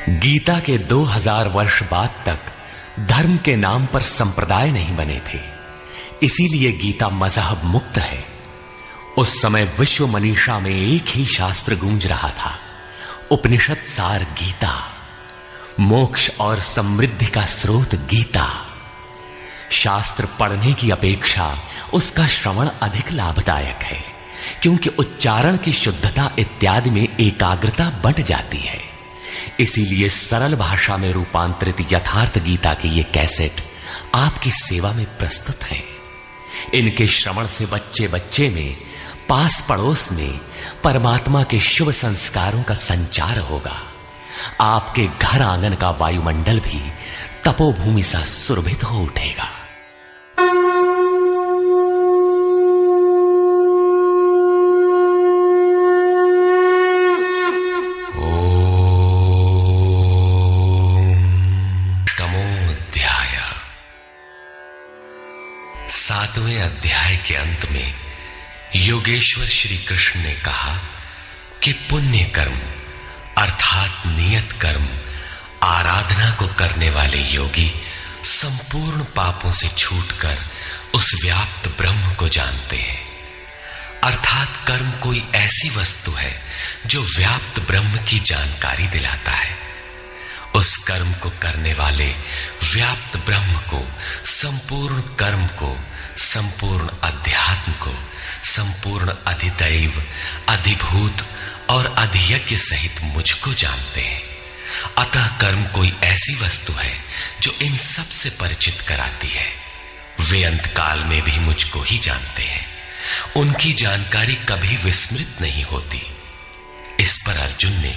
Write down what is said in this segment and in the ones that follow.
गीता के 2000 वर्ष बाद तक धर्म के नाम पर संप्रदाय नहीं बने थे, इसीलिए गीता मजहब मुक्त है। उस समय विश्व मनीषा में एक ही शास्त्र गूंज रहा था, उपनिषद सार गीता, मोक्ष और समृद्धि का स्रोत गीता। शास्त्र पढ़ने की अपेक्षा उसका श्रवण अधिक लाभदायक है, क्योंकि उच्चारण की शुद्धता इत्यादि में एकाग्रता बढ़ जाती है। इसीलिए सरल भाषा में रूपांतरित यथार्थ गीता की ये कैसेट आपकी सेवा में प्रस्तुत है। इनके श्रवण से बच्चे बच्चे में, पास पड़ोस में परमात्मा के शुभ संस्कारों का संचार होगा। आपके घर आंगन का वायुमंडल भी तपोभूमि सा सुरभित हो उठेगा। अष्टमोऽध्याय। 7वें अध्याय के अंत में योगेश्वर श्री कृष्ण ने कहा कि पुण्य कर्म अर्थात नियत कर्म आराधना को करने वाले योगी संपूर्ण पापों से छूटकर उस व्याप्त ब्रह्म को जानते हैं। अर्थात कर्म कोई ऐसी वस्तु है जो व्याप्त ब्रह्म की जानकारी दिलाता है। उस कर्म को करने वाले व्याप्त ब्रह्म को, संपूर्ण कर्म को, संपूर्ण अध्यात्म को, संपूर्ण अधिदैव, अधिभूत और अधियज्ञ सहित मुझको जानते हैं। अतः कर्म कोई ऐसी वस्तु है जो इन सब से परिचित कराती है। वे अंतकाल में भी मुझको ही जानते हैं। उनकी जानकारी कभी विस्मृत नहीं होती। इस पर अर्जुन ने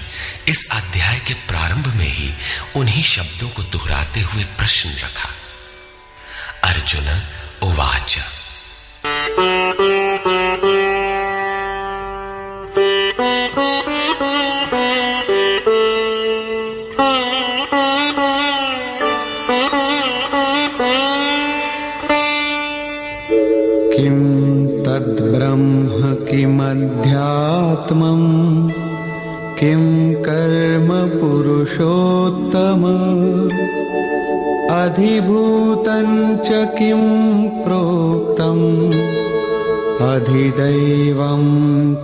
इस अध्याय के प्रारंभ में ही उन्हीं शब्दों को दोहराते हुए प्रश्न रखा। अर्जुन उवाच। किं तद्ब्रह्म किमध्यात्मम् किं कर्म पुरुषोत्तम अधिभूतं च किं प्रोक्तम् अधिदैवं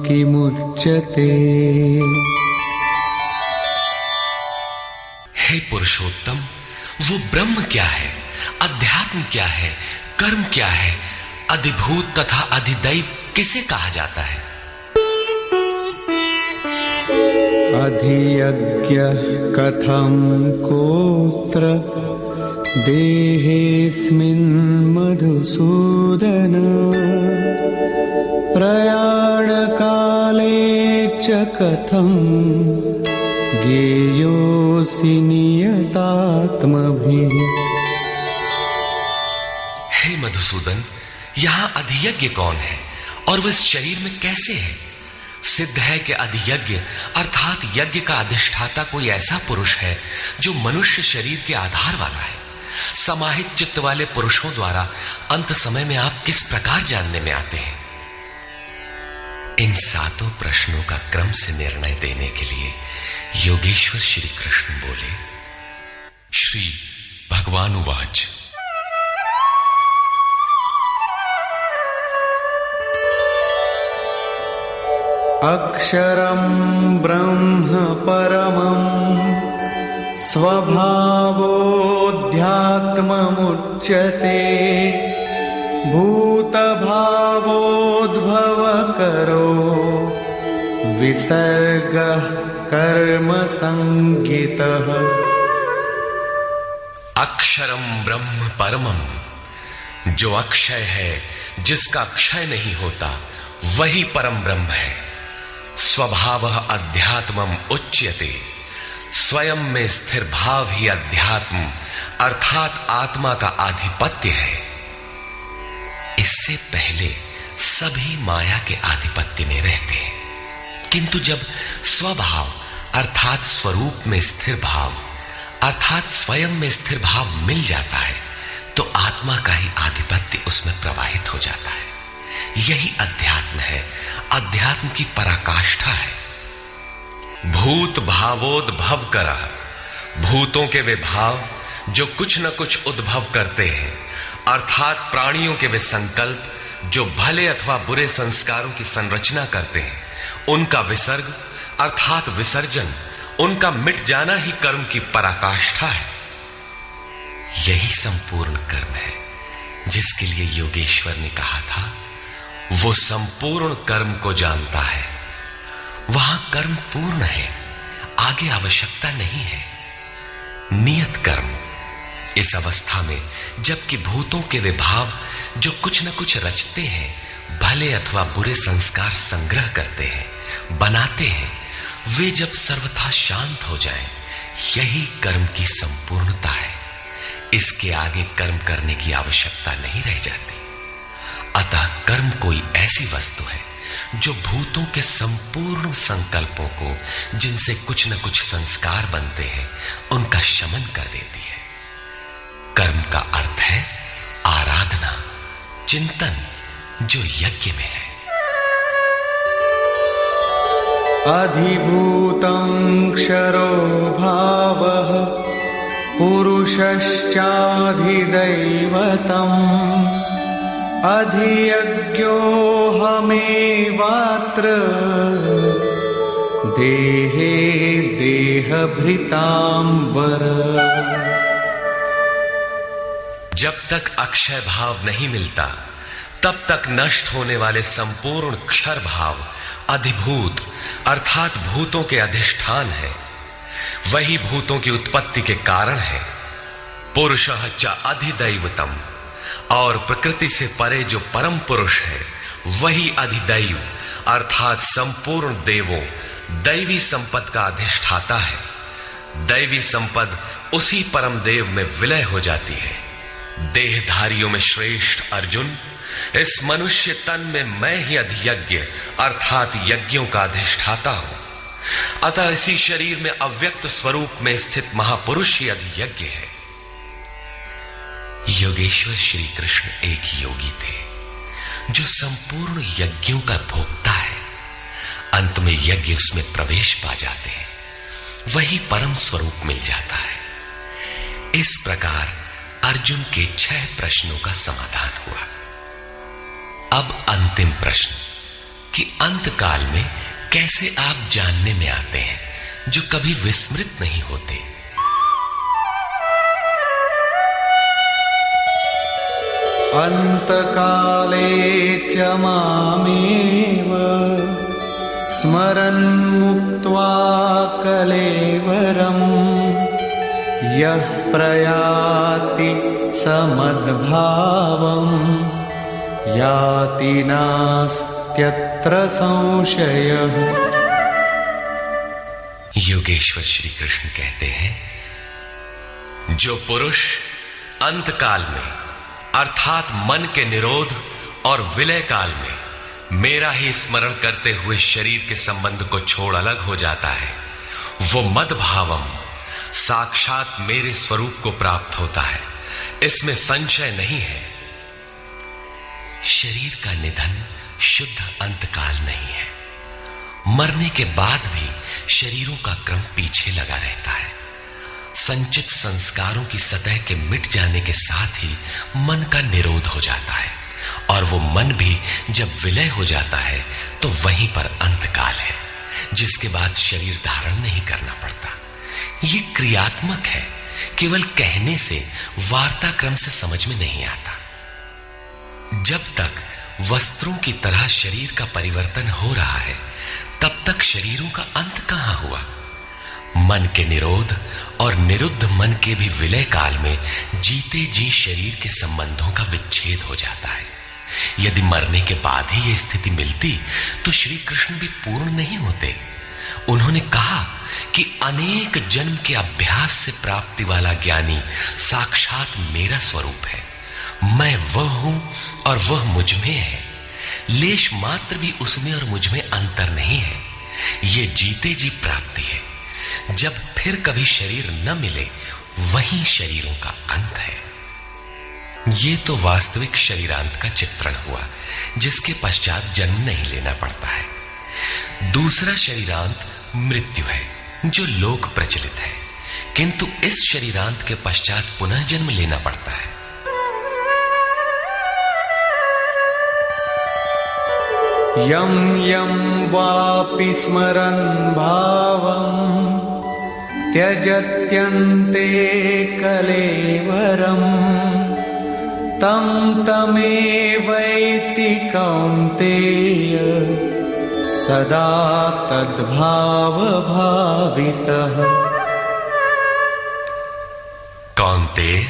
किमुच्यते। हे पुरुषोत्तम, वो ब्रह्म क्या है, अध्यात्म क्या है, कर्म क्या है, अधिभूत तथा अधिदैव किसे कहा जाता है? अधियज्ञः कथं कोत्र देहेऽस्मिन् मधुसूदन प्रयाणकाले च कथं ज्ञेयोऽसि नियतात्मभिः। हे मधुसूदन, यहां अधियज्ञ कौन है और वह इस शरीर में कैसे है? सिद्ध है कि अधियज्ञ अर्थात यज्ञ का अधिष्ठाता कोई ऐसा पुरुष है जो मनुष्य शरीर के आधार वाला है। समाहित चित्त वाले पुरुषों द्वारा अंत समय में आप किस प्रकार जानने में आते हैं? इन 7 प्रश्नों का क्रम से निर्णय देने के लिए योगेश्वर श्री कृष्ण बोले। श्री भगवान उवाच। अक्षरं ब्रह्म परमं स्वभावोऽध्यात्ममुच्यते भूतभावोद्भवकरो विसर्गः कर्म संज्ञितः। अक्षरम ब्रह्म परमम, जो अक्षय है, जिसका क्षय नहीं होता, वही परम ब्रह्म है। स्वभावः अध्यात्मम उच्यते, स्वयं में स्थिर भाव ही अध्यात्म अर्थात आत्मा का आधिपत्य है। इससे पहले सभी माया के आधिपत्य में रहते हैं, किंतु जब स्वभाव अर्थात स्वरूप में स्थिर भाव अर्थात स्वयं में स्थिर भाव मिल जाता है तो आत्मा का ही आधिपत्य उसमें प्रवाहित हो जाता है। यही अध्यात्म है, अध्यात्म की पराकाष्ठा है। भूत भावोद्भव करः भूतों के वे भाव जो कुछ न कुछ उद्भव करते हैं, अर्थात प्राणियों के वे संकल्प जो भले अथवा बुरे संस्कारों की संरचना करते हैं, उनका विसर्ग अर्थात विसर्जन, उनका मिट जाना ही कर्म की पराकाष्ठा है। यही संपूर्ण कर्म है जिसके लिए योगेश्वर ने कहा था, वो संपूर्ण कर्म को जानता है। वहां कर्म पूर्ण है, आगे आवश्यकता नहीं है। नियत कर्म, इस अवस्था में जबकि भूतों के वे भाव जो कुछ न कुछ रचते हैं, भले अथवा बुरे संस्कार संग्रह करते हैं, बनाते हैं, वे जब सर्वथा शांत हो जाएं, यही कर्म की संपूर्णता है। इसके आगे कर्म करने की आवश्यकता नहीं रह जाती। अतः कर्म कोई ऐसी वस्तु है जो भूतों के संपूर्ण संकल्पों को, जिनसे कुछ न कुछ संस्कार बनते हैं, उनका शमन कर देती है। कर्म का अर्थ है आराधना, चिंतन, जो यज्ञ में है। अधिभूतं क्षरो भावः पुरुषश्चाधिदैवतम् अधियज्ञोऽहमेवात्र देहे देहभृतां वर। जब तक अक्षय भाव नहीं मिलता, तब तक नष्ट होने वाले संपूर्ण क्षर भाव अधिभूत अर्थात भूतों के अधिष्ठान है। वही भूतों की उत्पत्ति के कारण है। पुरुषः च अधिदैवतम, और प्रकृति से परे जो परम पुरुष है, वही अधिदैव अर्थात संपूर्ण देवों, दैवी संपद का अधिष्ठाता है। दैवी संपद उसी परम देव में विलय हो जाती है। देहधारियों में श्रेष्ठ अर्जुन, इस मनुष्य तन में मैं ही अधियज्ञ अर्थात यज्ञों का अधिष्ठाता हूं। अतः इसी शरीर में अव्यक्त स्वरूप में स्थित महापुरुष ही अधियज्ञ है। योगेश्वर श्री कृष्ण एक योगी थे जो संपूर्ण यज्ञों का भोक्ता है। अंत में यज्ञ उसमें प्रवेश पा जाते हैं, वही परम स्वरूप मिल जाता है। इस प्रकार अर्जुन के 6 प्रश्नों का समाधान हुआ। अब अंतिम प्रश्न कि अंत काल में कैसे आप जानने में आते हैं जो कभी विस्मृत नहीं होते। अंतकाले च मामेव स्मरन् मुक्त्वा कलेवरम् यः प्रयाति समद्भावम् याति नास्त्यत्र संशयः। योगेश्वर श्री कृष्ण कहते हैं, जो पुरुष अंतकाल में अर्थात मन के निरोध और विलय काल में मेरा ही स्मरण करते हुए शरीर के संबंध को छोड़ अलग हो जाता है, वो मद्भावम साक्षात मेरे स्वरूप को प्राप्त होता है। इसमें संशय नहीं है। शरीर का निधन शुद्ध अंतकाल नहीं है। मरने के बाद भी शरीरों का क्रम पीछे लगा रहता है। संचित संस्कारों की सतह के मिट जाने के साथ ही मन का निरोध हो जाता है, और वो मन भी जब विलय हो जाता है तो वहीं पर अंतकाल है, जिसके बाद शरीर धारण नहीं करना पड़ता। ये क्रियात्मक है, केवल कहने से, वार्ताक्रम से समझ में नहीं आता। जब तक वस्त्रों की तरह शरीर का परिवर्तन हो रहा है, तब तक शरीरों का अंत कहां हुआ। मन के निरोध और निरुद्ध मन के भी विलय काल में जीते जी शरीर के संबंधों का विच्छेद हो जाता है। यदि मरने के बाद ही यह स्थिति मिलती तो श्री कृष्ण भी पूर्ण नहीं होते। उन्होंने कहा कि अनेक जन्म के अभ्यास से प्राप्ति वाला ज्ञानी साक्षात मेरा स्वरूप है। मैं वह हूं और वह मुझ में है। लेश मात्र भी उसमें और मुझ में अंतर नहीं है। ये जीते जी प्राप्ति है। जब फिर कभी शरीर न मिले, वहीं शरीरों का अंत है। ये तो वास्तविक शरीरांत का चित्रण हुआ, जिसके पश्चात जन्म नहीं लेना पड़ता है। दूसरा शरीरांत मृत्यु है, जो लोक प्रचलित है। किंतु इस शरीरांत के पश्चात पुनः जन्म लेना पड़ता है। यं यं वापि स्मरन् भावं त्यजत्यन्ते कलेवरम् तं तमेवैति कौन्तेय सदा तद्भावभावितः। कौन्तेय,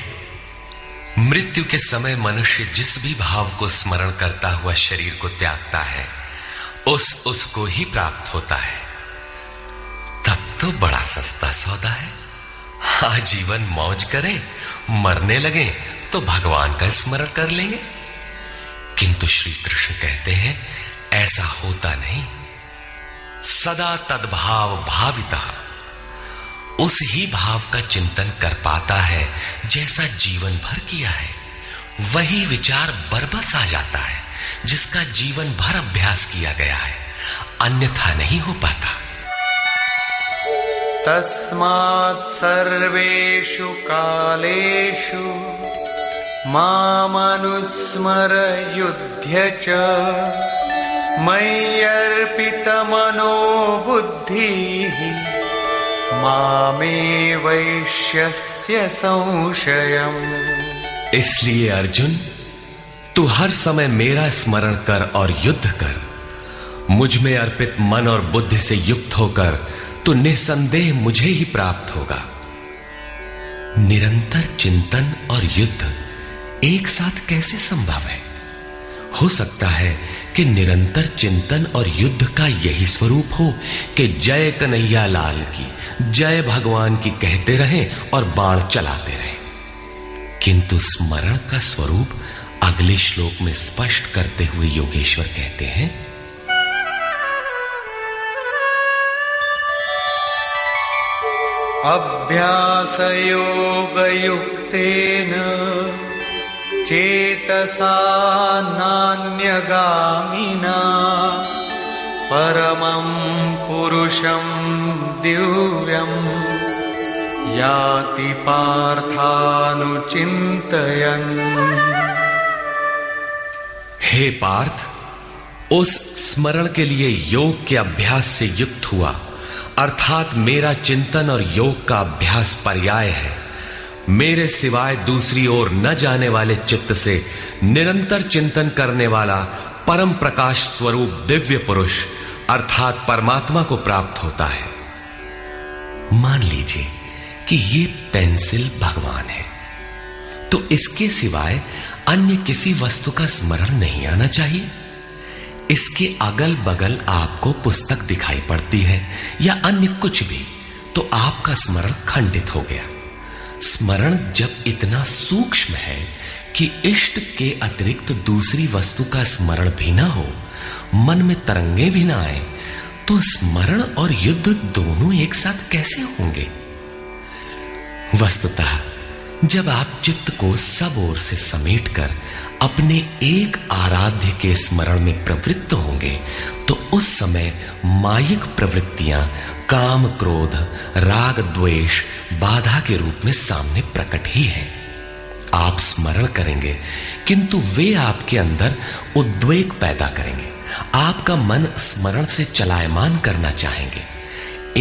मृत्यु के समय मनुष्य जिस भी भाव को स्मरण करता हुआ शरीर को त्यागता है, उसको ही प्राप्त होता है। तब तो बड़ा सस्ता सौदा है। आजीवन मौज करें, मरने लगे तो भगवान का स्मरण कर लेंगे। किंतु श्री कृष्ण कहते हैं ऐसा होता नहीं। सदा तद्भाव भावितः, उस ही भाव का चिंतन कर पाता है जैसा जीवन भर किया है। वही विचार बरबस आ जाता है जिसका जीवन भर अभ्यास किया गया है, अन्यथा नहीं हो पाता। तस्मात् सर्वेषु कालेषु मामनुस्मर युध्य च मय्यर्पितमनो बुद्धिः मामे वैश्यस्य संशयम्। इसलिए अर्जुन, तू हर समय मेरा स्मरण कर और युद्ध कर। मुझ में अर्पित मन और बुद्धि से युक्त होकर तो निसंदेह मुझे ही प्राप्त होगा। निरंतर चिंतन और युद्ध एक साथ कैसे संभव है? हो सकता है कि निरंतर चिंतन और युद्ध का यही स्वरूप हो कि जय कन्हैया लाल की, जय भगवान की कहते रहें और बाण चलाते रहें। किंतु स्मरण का स्वरूप अगले श्लोक में स्पष्ट करते हुए योगेश्वर कहते हैं, अभ्यासयोगयुक्तेन चेतसा नान्यगामिना परमं पुरुषं दिव्यं याति पार्थानुचिन्तयन्। हे पार्थ, उस स्मरण के लिए योग के अभ्यास से युक्त हुआ, अर्थात मेरा चिंतन और योग का अभ्यास पर्याय है। मेरे सिवाय दूसरी ओर न जाने वाले चित्त से निरंतर चिंतन करने वाला परम प्रकाश स्वरूप दिव्य पुरुष अर्थात परमात्मा को प्राप्त होता है। मान लीजिए कि ये पेंसिल भगवान है, तो इसके सिवाय अन्य किसी वस्तु का स्मरण नहीं आना चाहिए। इसके अगल बगल आपको पुस्तक दिखाई पड़ती है या अन्य कुछ भी, तो आपका स्मरण खंडित हो गया। स्मरण जब इतना सूक्ष्म है कि इष्ट के अतिरिक्त दूसरी वस्तु का स्मरण भी ना हो, मन में तरंगे भी ना आए, तो स्मरण और युद्ध दोनों एक साथ कैसे होंगे? वस्तुतः जब आप चित्त को सब ओर से समेटकर अपने एक आराध्य के स्मरण में प्रवृत्त होंगे, तो उस समय मायिक प्रवृत्तियां काम, क्रोध, राग, द्वेष बाधा के रूप में सामने प्रकट ही है। आप स्मरण करेंगे किंतु वे आपके अंदर उद्वेग पैदा करेंगे। आपका मन स्मरण से चलायमान करना चाहेंगे।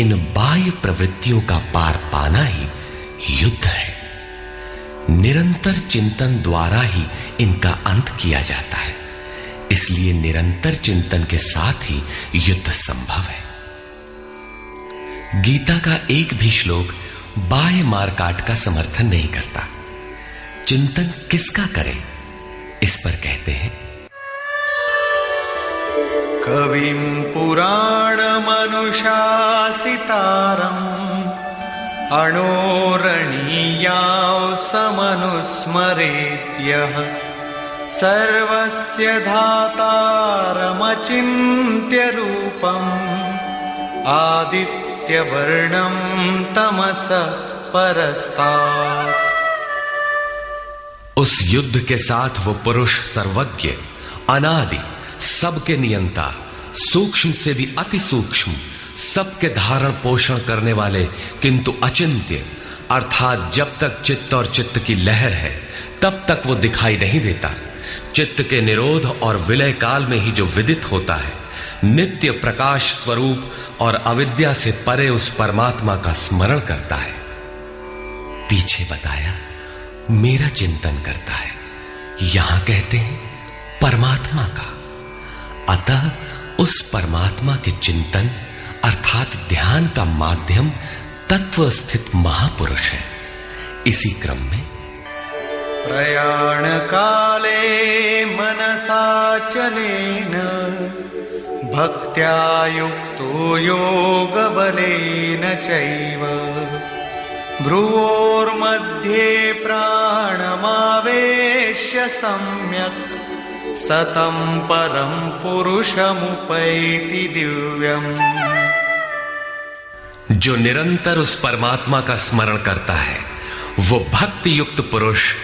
इन बाह्य प्रवृत्तियों का पार पाना ही युद्ध है। निरंतर चिंतन द्वारा ही इनका अंत किया जाता है। इसलिए निरंतर चिंतन के साथ ही युद्ध संभव है। गीता का एक भी श्लोक बाह्य मारकाट का समर्थन नहीं करता। चिंतन किसका करें, इस पर कहते हैं, कविं पुराणमनुशासितारम् अणोरणीयां समनुस्मरेत्यः सर्वस्य धातारमचिन्त्य रूपम् आदित्यवर्णं तमसः परस्तात्। उस युद्ध के साथ वो पुरुष सर्वज्ञ, अनादि, सबके नियंता, सूक्ष्म से भी अति सूक्ष्म, सबके धारण पोषण करने वाले किंतु अचिंत्य, अर्थात जब तक चित्त और चित्त की लहर है तब तक वो दिखाई नहीं देता। चित्त के निरोध और विलय काल में ही जो विदित होता है, नित्य प्रकाश स्वरूप और अविद्या से परे उस परमात्मा का स्मरण करता है। पीछे बताया मेरा चिंतन करता है, यहां कहते हैं परमात्मा का। अतः उस परमात्मा के चिंतन अर्थात ध्यान का माध्यम तत्व स्थित महापुरुष है। इसी क्रम में प्रयाण काले मनसाचलेन भक्त्या युक्तो योग बलेन चैव भ्रुवोर्मध्ये प्राणमावेश्य सम्यक् सतं परम पुरुषमुपैति दिव्यम्। जो निरंतर उस परमात्मा का स्मरण करता है वो भक्ति युक्त पुरुष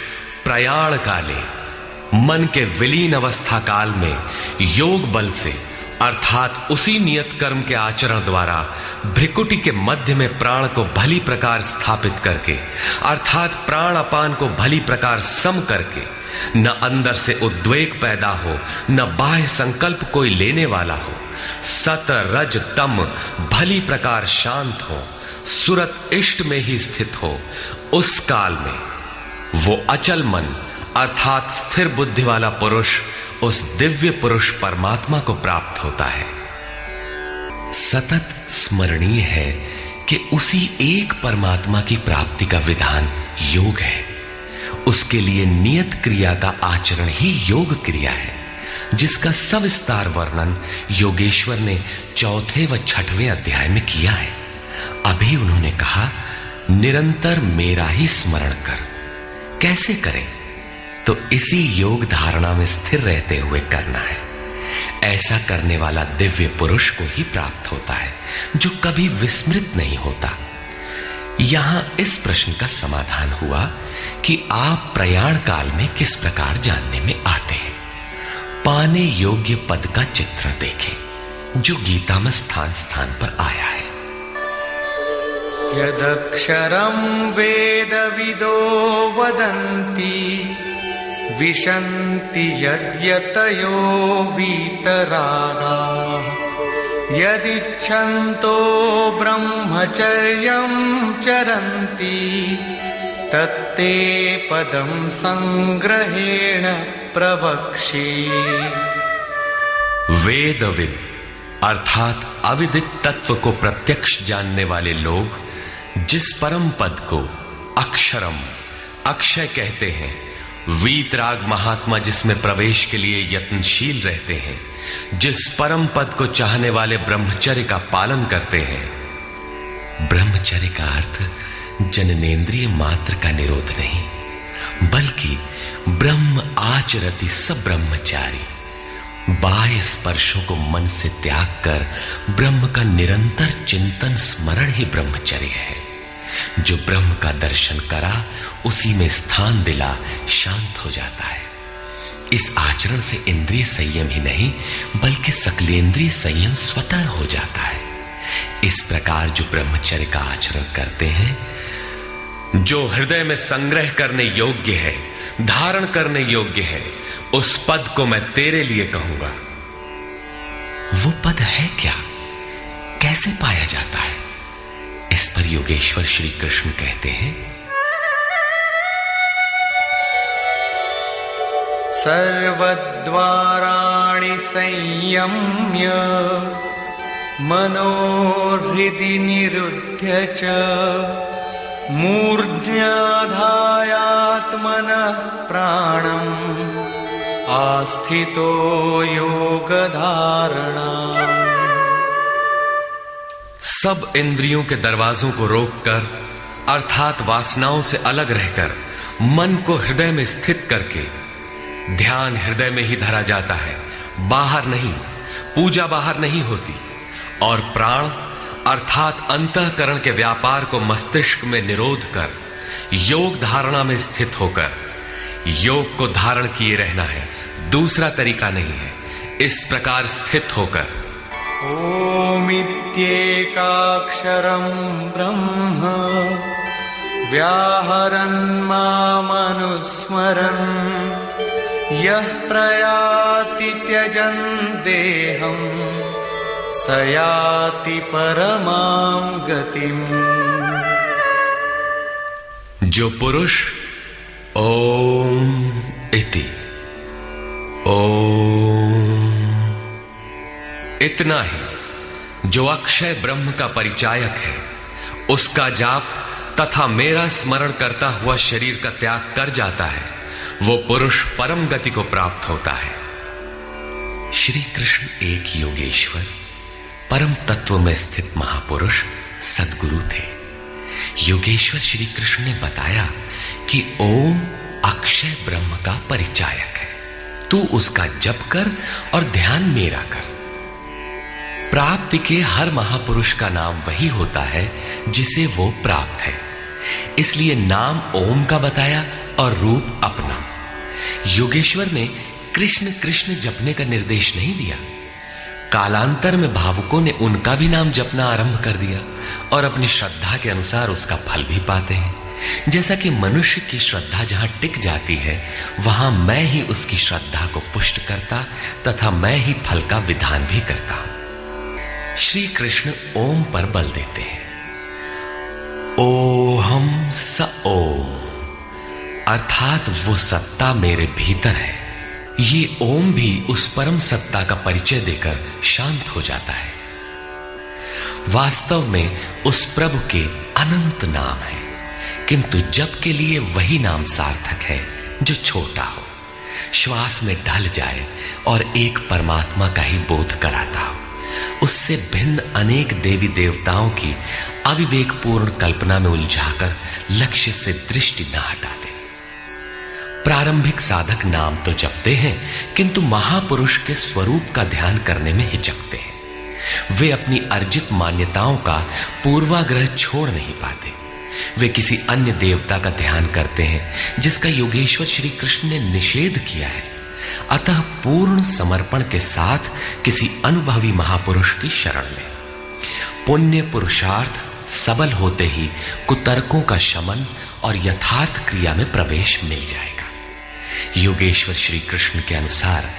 प्रयाण काले मन के विलीन अवस्था काल में योग बल से अर्थात उसी नियत कर्म के आचरण द्वारा भ्रिकुटी के मध्य में प्राण को भली प्रकार स्थापित करके अर्थात प्राण अपान को भली प्रकार सम करके न अंदर से उद्वेग पैदा हो न बाह्य संकल्प कोई लेने वाला हो, सत रज तम भली प्रकार शांत हो, सुरत इष्ट में ही स्थित हो, उस काल में वो अचल मन अर्थात स्थिर बुद्धि वाला पुरुष उस दिव्य पुरुष परमात्मा को प्राप्त होता है। सतत स्मरणीय है कि उसी एक परमात्मा की प्राप्ति का विधान योग है। उसके लिए नियत क्रिया का आचरण ही योग क्रिया है, जिसका सविस्तार वर्णन योगेश्वर ने 4वें व 6वें अध्याय में किया है। अभी उन्होंने कहा निरंतर मेरा ही स्मरण कर। कैसे करें? तो इसी योग धारणा में स्थिर रहते हुए करना है। ऐसा करने वाला दिव्य पुरुष को ही प्राप्त होता है, जो कभी विस्मृत नहीं होता। यहां इस प्रश्न का समाधान हुआ कि आप प्रयाण काल में किस प्रकार जानने में आते हैं। पाने योग्य पद का चित्र देखें, जो गीता में स्थान स्थान पर आया है। यदक्षरं वेदविदो वदन्ति विशन्ति यद्यतयो वीतरागाः यदिच्छन्तो ब्रह्मचर्यं चरन्ति तत्ते पदं संग्रहेण प्रवक्ष्ये। वेदविद अर्थात अविदित तत्व को प्रत्यक्ष जानने वाले लोग जिस परम पद को अक्षरम अक्षय कहते हैं, वीतराग महात्मा जिसमें प्रवेश के लिए यत्नशील रहते हैं, जिस परम पद को चाहने वाले ब्रह्मचर्य का पालन करते हैं। ब्रह्मचर्य का अर्थ जननेन्द्रिय मात्र का निरोध नहीं, बल्कि ब्रह्म आचरति सब ब्रह्मचारी, बाह्य स्पर्शों को मन से त्याग कर ब्रह्म का निरंतर चिंतन स्मरण ही ब्रह्मचर्य है। जो ब्रह्म का दर्शन करा उसी में स्थान दिला शांत हो जाता है। इस आचरण से इंद्रिय संयम ही नहीं बल्कि सकलेंद्रिय संयम स्वतः हो जाता है। इस प्रकार जो ब्रह्मचर्य का आचरण करते हैं, जो हृदय में संग्रह करने योग्य है, धारण करने योग्य है, उस पद को मैं तेरे लिए कहूंगा। वो पद है क्या? कैसे पाया जाता है? इस पर योगेश्वर श्री कृष्ण कहते हैं, सर्वद्वाराणि संयम्य मनोहृदि निरुध्य च मूर्ध्याधायात्मनः प्राणम् आस्थितो योगधारणा। सब इंद्रियों के दरवाजों को रोककर अर्थात वासनाओं से अलग रहकर मन को हृदय में स्थित करके ध्यान हृदय में ही धरा जाता है, बाहर नहीं। पूजा बाहर नहीं होती। और प्राण अर्थात अंतःकरण के व्यापार को मस्तिष्क में निरोध कर योग धारणा में स्थित होकर योग को धारण किए रहना है, दूसरा तरीका नहीं है। इस प्रकार स्थित होकर ओमित्येकाक्षरं ब्रह्म व्याहरन् मामनुस्मरन् यः प्रयाति त्यजन् देहम् स याति परमां गतिम्। जो पुरुष ओम इति ओम इतना ही जो अक्षय ब्रह्म का परिचायक है, उसका जाप तथा मेरा स्मरण करता हुआ शरीर का त्याग कर जाता है, वो पुरुष परम गति को प्राप्त होता है। श्री कृष्ण एक योगेश्वर परम तत्व में स्थित महापुरुष सद्गुरु थे। योगेश्वर श्री कृष्ण ने बताया कि ओम अक्षय ब्रह्म का परिचायक है, तू उसका जप कर और ध्यान मेरा कर। प्राप्ति के हर महापुरुष का नाम वही होता है जिसे वो प्राप्त है, इसलिए नाम ओम का बताया और रूप अपना। योगेश्वर ने कृष्ण कृष्ण जपने का निर्देश नहीं दिया। कालांतर में भावुकों ने उनका भी नाम जपना आरंभ कर दिया और अपनी श्रद्धा के अनुसार उसका फल भी पाते हैं। जैसा कि मनुष्य की श्रद्धा जहां टिक जाती है, वहां मैं ही उसकी श्रद्धा को पुष्ट करता तथा मैं ही फल का विधान भी करता हूं। श्री कृष्ण ओम पर बल देते हैं। ओहम स ओम, अर्थात वो सत्ता मेरे भीतर है। ये ओम भी उस परम सत्ता का परिचय देकर शांत हो जाता है। वास्तव में उस प्रभु के अनंत नाम है, किंतु जप के लिए वही नाम सार्थक है जो छोटा हो, श्वास में ढल जाए और एक परमात्मा का ही बोध कराता हो। उससे भिन्न अनेक देवी देवताओं की अविवेकपूर्ण कल्पना में उलझाकर लक्ष्य से दृष्टि न हटा दे। प्रारंभिक साधक नाम तो जपते हैं, किंतु महापुरुष के स्वरूप का ध्यान करने में हिचकते हैं। वे अपनी अर्जित मान्यताओं का पूर्वाग्रह छोड़ नहीं पाते। वे किसी अन्य देवता का ध्यान करते हैं जिसका योगेश्वर श्री कृष्ण ने निषेध किया है। अतः पूर्ण समर्पण के साथ किसी अनुभवी महापुरुष की शरण लें। पुण्य पुरुषार्थ सबल होते ही कुतर्कों का शमन और यथार्थ क्रिया में प्रवेश मिल जाएगा। योगेश्वर श्री कृष्ण के अनुसार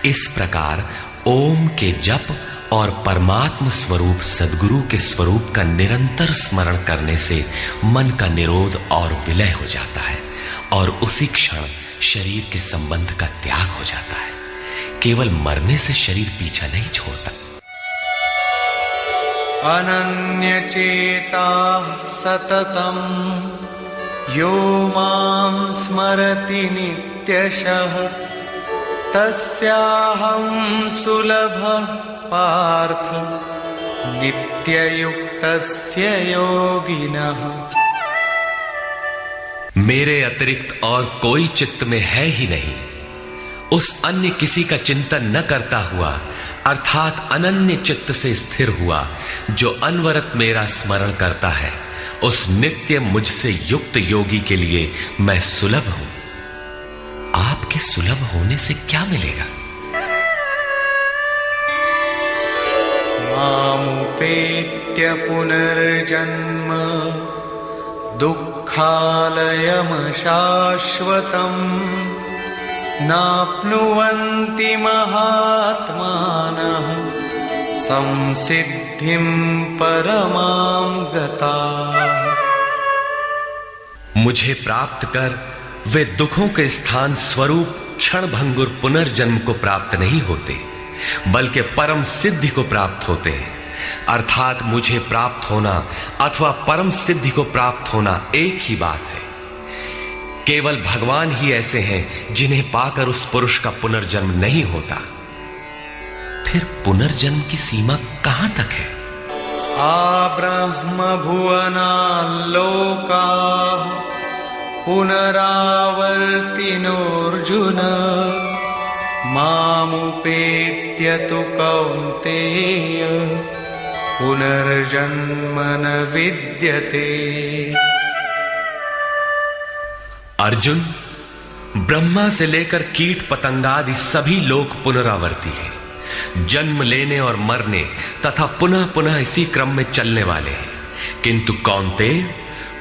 इस प्रकार ओम के जप और परमात्म स्वरूप सद्गुरु के स्वरूप का निरंतर स्मरण करने से मन का निरोध और विलय हो जाता है और उसी क्षण शरीर के संबंध का त्याग हो जाता है। केवल मरने से शरीर पीछा नहीं छोड़ता। अनन्यचेता सततम यो मां स्मरति नित्यशः तस्याहं सुलभः पार्थ नित्ययुक्तस्य योगिनः। मेरे अतिरिक्त और कोई चित्त में है ही नहीं। उस अन्य किसी का चिंतन न करता हुआ अर्थात अनन्य चित्त से स्थिर हुआ जो अनवरत मेरा स्मरण करता है, उस नित्य मुझसे युक्त योगी के लिए मैं सुलभ हूं। आपके सुलभ होने से क्या मिलेगा? मामुपेत्य पुनर्जन्म दुःखालयम शाश्वतम् नाप्नुवन्ति महात्मानः संसिद्धिं परमां गताः। मुझे प्राप्त कर वे दुखों के स्थान स्वरूप क्षण भंगुर पुनर्जन्म को प्राप्त नहीं होते, बल्कि परम सिद्धि को प्राप्त होते हैं। अर्थात मुझे प्राप्त होना अथवा परम सिद्धि को प्राप्त होना एक ही बात है। केवल भगवान ही ऐसे हैं जिन्हें पाकर उस पुरुष का पुनर्जन्म नहीं होता। फिर पुनर्जन्म की सीमा कहां तक है? आब्रह्म भुवनाल्लोकाः पुनरावर्तिनोऽर्जुन मामुपेत्य तु कौन्तेय पुनर्जन्म न विद्यते। अर्जुन, ब्रह्मा से लेकर कीट पतंगादि सभी लोक पुनरावर्ती हैं, जन्म लेने और मरने तथा पुनः पुनः इसी क्रम में चलने वाले हैं। किंतु कौन्तेय,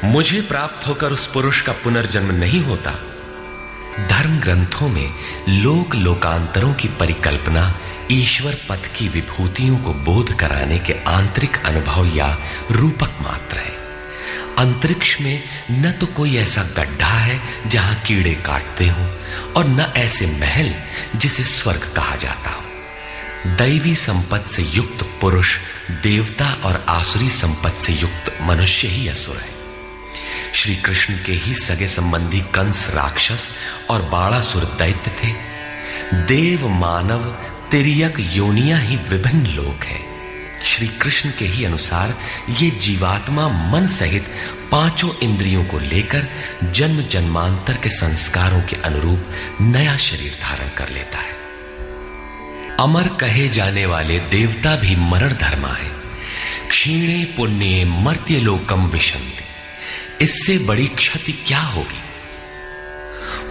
मुझे प्राप्त होकर उस पुरुष का पुनर्जन्म नहीं होता। धर्म ग्रंथों में लोक लोकांतरों की परिकल्पना ईश्वर पद की विभूतियों को बोध कराने के आंतरिक अनुभव या रूपक मात्र है। अंतरिक्ष में न तो कोई ऐसा गड्ढा है जहां कीड़े काटते हों और न ऐसे महल जिसे स्वर्ग कहा जाता हो। दैवी संपत्ति से युक्त पुरुष देवता और आसुरी संपत्ति से युक्त मनुष्य ही असुर है। श्री कृष्ण के ही सगे संबंधी कंस राक्षस और बाणासुर दैत्य थे। देव मानव तिर्यक योनियां ही विभिन्न लोक हैं। श्री कृष्ण के ही अनुसार ये जीवात्मा मन सहित पांचों इंद्रियों को लेकर जन्म जन्मांतर के संस्कारों के अनुरूप नया शरीर धारण कर लेता है। अमर कहे जाने वाले देवता भी मरण धर्मा है। क्षीणे पुण्ये मर्त्य लोकम विशन्ति। इससे बड़ी क्षति क्या होगी?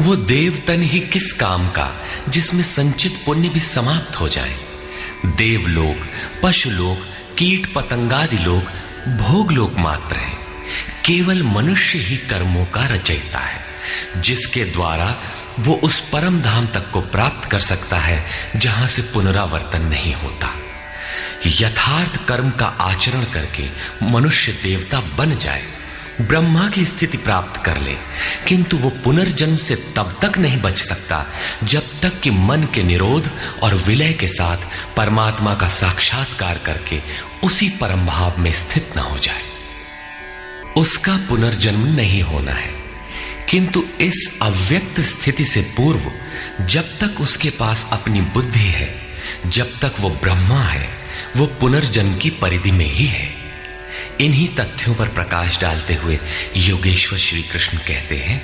वो देवतन ही किस काम का जिसमें संचित पुण्य भी समाप्त हो जाए। देवलोक, पशुलोक, कीट पतंगादि लोक भोग लोक मात्र है। केवल मनुष्य ही कर्मों का रचयिता है, जिसके द्वारा वो उस परम धाम तक को प्राप्त कर सकता है जहां से पुनरावर्तन नहीं होता। यथार्थ कर्म का आचरण करके मनुष्य देवता बन जाए, ब्रह्मा की स्थिति प्राप्त कर ले, किंतु वो पुनर्जन्म से तब तक नहीं बच सकता जब तक कि मन के निरोध और विलय के साथ परमात्मा का साक्षात्कार करके उसी परम भाव में स्थित न हो जाए। उसका पुनर्जन्म नहीं होना है, किंतु इस अव्यक्त स्थिति से पूर्व जब तक उसके पास अपनी बुद्धि है, जब तक वो ब्रह्मा है, वो पुनर्जन्म की परिधि में ही है। इन्हीं तथ्यों पर प्रकाश डालते हुए योगेश्वर श्री कृष्ण कहते हैं,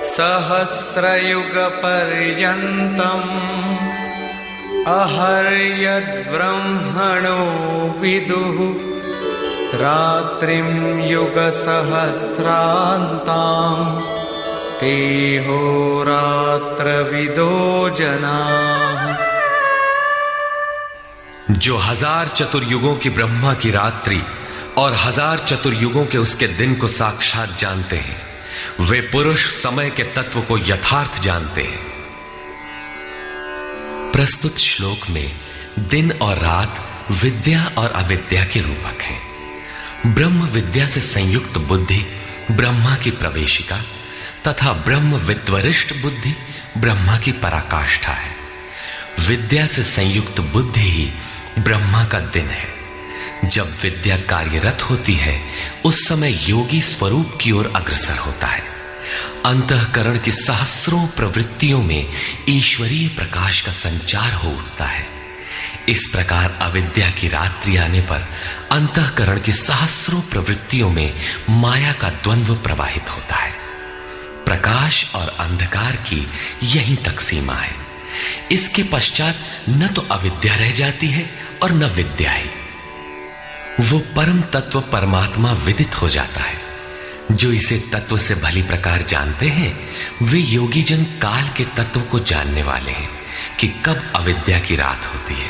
सहस्रयुग पर्यन्तम् अहर्यद् ब्रह्मणो विदुः रात्रिं युग सहस्रान्तां तेहोरात्रविदो जनाः। जो 1000 चतुर्युगों की ब्रह्मा की रात्रि और 1000 चतुर्युगों के उसके दिन को साक्षात जानते हैं, वे पुरुष समय के तत्व को यथार्थ जानते हैं। प्रस्तुत श्लोक में दिन और रात विद्या और अविद्या के रूपक हैं। ब्रह्म विद्या से संयुक्त बुद्धि ब्रह्मा की प्रवेशिका तथा ब्रह्म विद्वरिष्ठ बुद्धि ब्रह्मा की पराकाष्ठा है। विद्या से संयुक्त बुद्धि ही ब्रह्मा का दिन है। जब विद्या कार्यरत होती है उस समय योगी स्वरूप की ओर अग्रसर होता है। अंतःकरण की सहस्रों प्रवृत्तियों में ईश्वरीय प्रकाश का संचार हो उठता है। इस प्रकार अविद्या की रात्रि आने पर अंतःकरण की सहस्रों प्रवृत्तियों में माया का द्वंद्व प्रवाहित होता है। प्रकाश और अंधकार की यहीं तक सीमा है। इसके पश्चात न तो अविद्या रह जाती है और न विद्या ही। वो परम तत्व परमात्मा विदित हो जाता है। जो इसे तत्व से भली प्रकार जानते हैं वे योगी जन काल के तत्व को जानने वाले हैं कि कब अविद्या की रात होती है,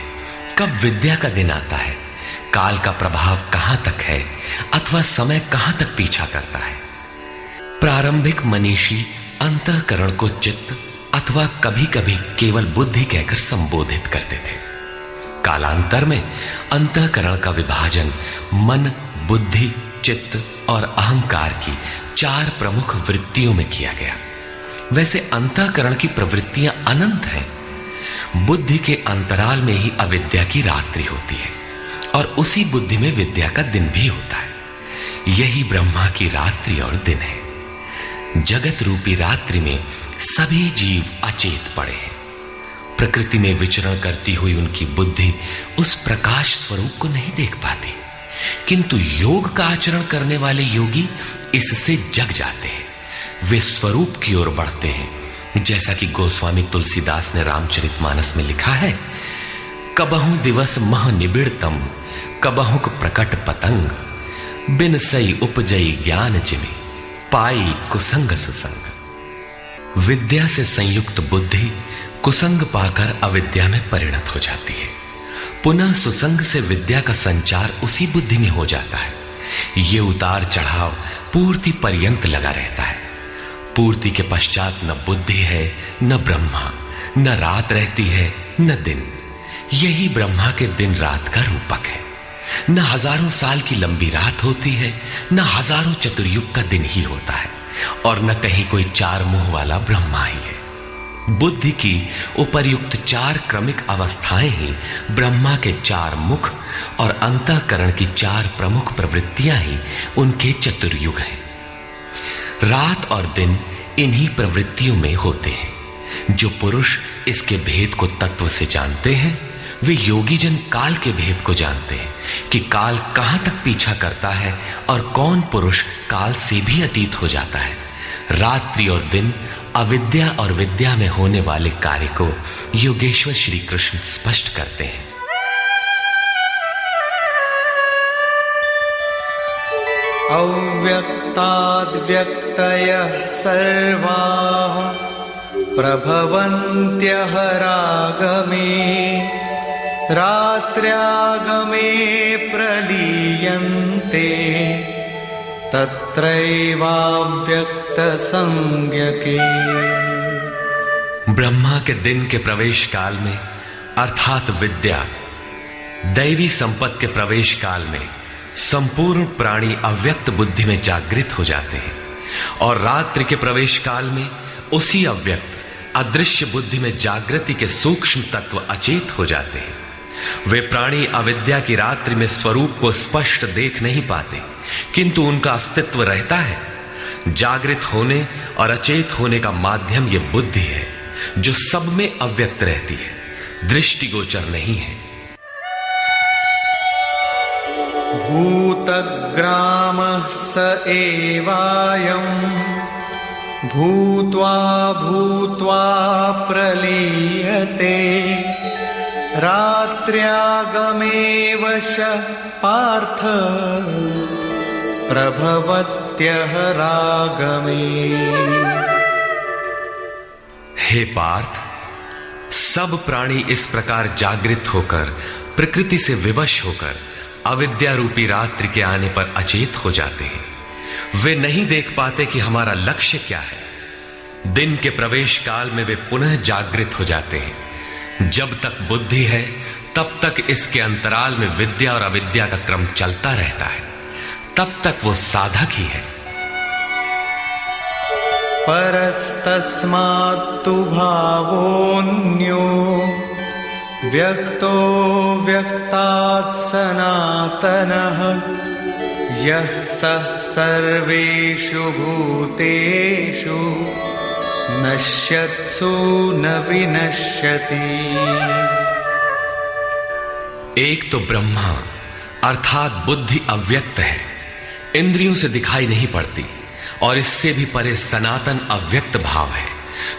कब विद्या का दिन आता है, काल का प्रभाव कहां तक है अथवा समय कहां तक पीछा करता है। प्रारंभिक मनीषी अंतःकरण को चित्त अथवा कभी कभी केवल बुद्धि कहकर संबोधित करते थे। कालांतर में अंतःकरण का विभाजन मन, बुद्धि, चित्त और अहंकार की 4 प्रमुख वृत्तियों में किया गया। वैसे अंतःकरण की प्रवृत्तियां अनंत हैं। बुद्धि के अंतराल में ही अविद्या की रात्रि होती है और उसी बुद्धि में विद्या का दिन भी होता है। यही ब्रह्मा की रात्रि और दिन है। जगत रूपी रात्रि में सभी जीव अचेत पड़े हैं। प्रकृति में विचरण करती हुई उनकी बुद्धि उस प्रकाश स्वरूप को नहीं देख पाती, किंतु योग का आचरण करने वाले योगी इससे जग जाते हैं। वे स्वरूप की ओर बढ़ते हैं, जैसा कि गोस्वामी तुलसीदास ने रामचरितमानस में लिखा है, कबहु दिवस मह निबिड़तम कबहु प्रकट पतंग बिन सई उपजई ज्ञान जिमि पाई कुसंग सुसंग। विद्या से संयुक्त बुद्धि कुसंग पाकर अविद्या में परिणत हो जाती है। पुनः सुसंग से विद्या का संचार उसी बुद्धि में हो जाता है। ये उतार चढ़ाव पूर्ति पर्यंत लगा रहता है। पूर्ति के पश्चात न बुद्धि है न ब्रह्मा, न रात रहती है न दिन। यही ब्रह्मा के दिन रात का रूपक है। न हजारों साल की लंबी रात होती है, न हजारों चतुर्युग का दिन ही होता है, और न कहीं कोई चार मुंह वाला ब्रह्मा ही है। बुद्धि की उपर्युक्त चार क्रमिक अवस्थाएं ही ब्रह्मा के चार मुख और अंतःकरण की चार प्रमुख प्रवृत्तियां ही उनके चतुर्युग हैं। रात और दिन इन्हीं प्रवृत्तियों में होते हैं। जो पुरुष इसके भेद को तत्व से जानते हैं, वे योगी जन काल के भेद को जानते हैं कि काल कहां तक पीछा करता है और कौन पुरुष काल से भी अतीत हो जाता है। रात्रि और दिन, अविद्या और विद्या में होने वाले कार्य को योगेश्वर श्री कृष्ण स्पष्ट करते हैं। अव्यक्ताद्व्यक्तयः सर्वाः प्रभवन्त्यः रागमे, रात्र्यागमे प्रलीयन्ते, तत्रैवाव्यक्तसंज्ञके। ब्रह्मा के दिन के प्रवेश काल में अर्थात विद्या, दैवी संपत्ति के प्रवेश काल में संपूर्ण प्राणी अव्यक्त बुद्धि में जागृत हो जाते हैं, और रात्रि के प्रवेश काल में उसी अव्यक्त अदृश्य बुद्धि में जागृति के सूक्ष्म तत्व अचेत हो जाते हैं। वे प्राणी अविद्या की रात्रि में स्वरूप को स्पष्ट देख नहीं पाते, किंतु उनका अस्तित्व रहता है। जागृत होने और अचेत होने का माध्यम यह बुद्धि है, जो सब में अव्यक्त रहती है, दृष्टिगोचर नहीं है। भूतग्रामः स एवायम् भूत्वा भूत्वा प्रलीयते, रात्र्यागमे वश पार्थ प्रभवत्यः रागमे। हे पार्थ, सब प्राणी इस प्रकार जागृत होकर, प्रकृति से विवश होकर अविद्या रूपी रात्रि के आने पर अचेत हो जाते हैं। वे नहीं देख पाते कि हमारा लक्ष्य क्या है। दिन के प्रवेश काल में वे पुनः जागृत हो जाते हैं। जब तक बुद्धि है तब तक इसके अंतराल में विद्या और अविद्या का क्रम चलता रहता है, तब तक वो साधक ही है। परस्तस्मात्तु भावोऽन्यो व्यक्तो व्यक्तात् सनातनः, यः सः सर्वेषु भूतेषु नश्यत्सु न विनश्यति। एक तो ब्रह्मा अर्थात बुद्धि अव्यक्त है, इंद्रियों से दिखाई नहीं पड़ती, और इससे भी परे सनातन अव्यक्त भाव है,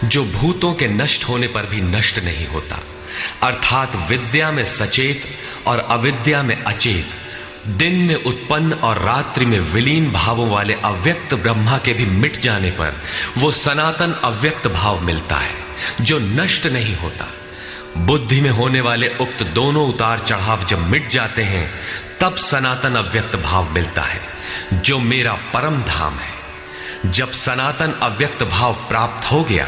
जो भूतों के नष्ट होने पर भी नष्ट नहीं होता। अर्थात विद्या में सचेत और अविद्या में अचेत, दिन में उत्पन्न और रात्रि में विलीन भावों वाले अव्यक्त ब्रह्मा के भी मिट जाने पर वो सनातन अव्यक्त भाव मिलता है, जो नष्ट नहीं होता। बुद्धि में होने वाले उक्त दोनों उतार चढ़ाव जब मिट जाते हैं, तब सनातन अव्यक्त भाव मिलता है, जो मेरा परम धाम है। जब सनातन अव्यक्त भाव प्राप्त हो गया